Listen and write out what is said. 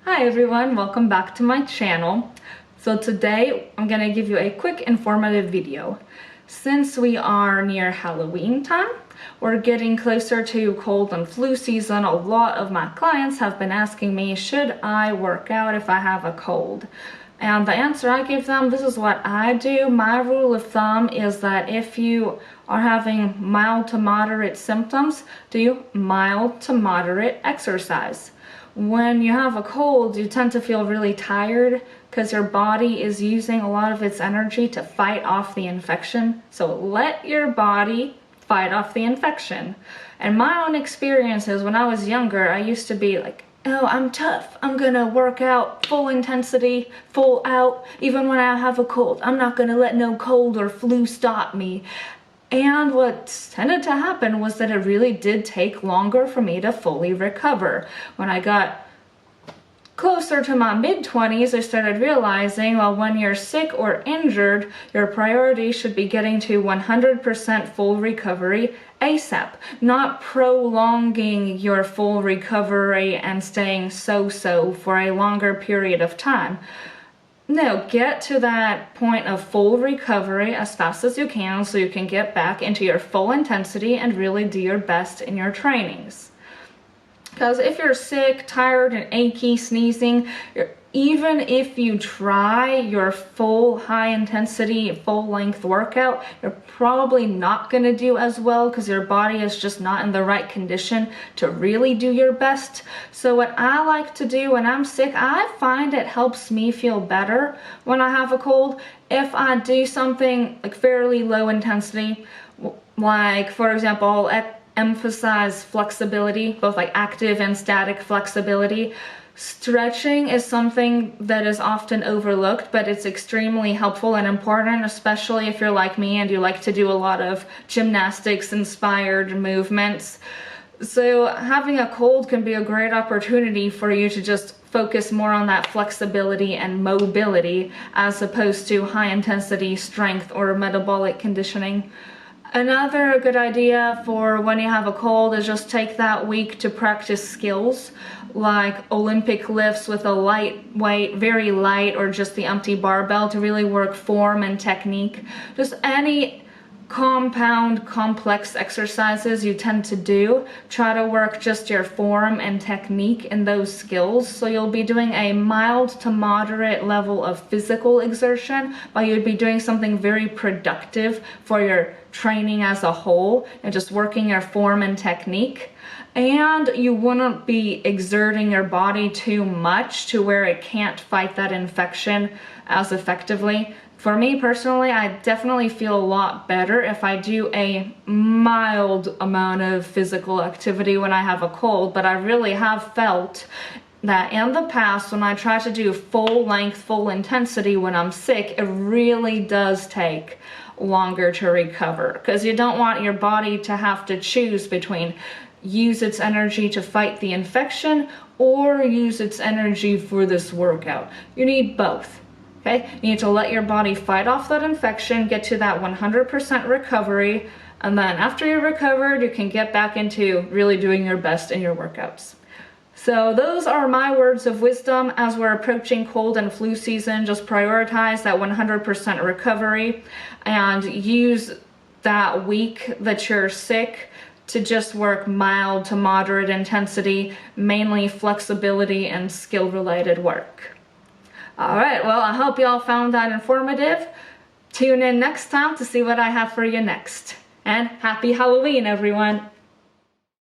Hi everyone, welcome back to my channel. So today I'm gonna give you a quick informative video. Since we are near Halloween time, we're getting closer to cold and flu season. A lot of my clients have been asking me, should I work out if I have a cold? And the answer I give them, this is what I do. My rule of thumb is that if you are having mild to moderate symptoms, do mild to moderate exercise. When you have a cold, you tend to feel really tired because your body is using a lot of its energy to fight off the infection. So let your body fight off the infection. And my own experiences, when I was younger, I used to be like, oh, I'm tough. I'm gonna work out full intensity, full out, even when I have a cold. I'm not gonna let no cold or flu stop me. And what tended to happen was that it really did take longer for me to fully recover. When I got closer to my mid-20s, I started realizing, well, when you're sick or injured, your priority should be getting to 100% full recovery ASAP, not prolonging your full recovery and staying so-so for a longer period of time. No, get to that point of full recovery as fast as you can so you can get back into your full intensity and really do your best in your trainings. Because if you're sick, tired, and achy, sneezing, even if you try your full high intensity, full length workout, you're probably not going to do as well because your body is just not in the right condition to really do your best. So what I like to do when I'm sick, I find it helps me feel better when I have a cold if I do something like fairly low intensity, like for example, I'll emphasize flexibility, both like active and static flexibility. Stretching is something that is often overlooked, but it's extremely helpful and important, especially if you're like me and you like to do a lot of gymnastics inspired movements. So having a cold can be a great opportunity for you to just focus more on that flexibility and mobility as opposed to high intensity strength or metabolic conditioning. Another good idea for when you have a cold is just take that week to practice skills like Olympic lifts with a lightweight, very light, or just the empty barbell to really work form and technique. Just any compound, complex exercises you tend to do, try to work just your form and technique in those skills. So you'll be doing a mild to moderate level of physical exertion, but you'd be doing something very productive for your training as a whole and just working your form and technique. And you wouldn't be exerting your body too much to where it can't fight that infection as effectively. For me personally, I definitely feel a lot better if I do a mild amount of physical activity when I have a cold, but I really have felt that in the past when I try to do full length, full intensity when I'm sick, it really does take longer to recover because you don't want your body to have to choose between use its energy to fight the infection or use its energy for this workout. You need both. Okay? You need to let your body fight off that infection, get to that 100% recovery, and then after you're recovered, you can get back into really doing your best in your workouts. So those are my words of wisdom as we're approaching cold and flu season. Just prioritize that 100% recovery and use that week that you're sick to just work mild to moderate intensity, mainly flexibility and skill-related work. Alright, well, I hope y'all found that informative. Tune in next time to see what I have for you next. And happy Halloween, everyone!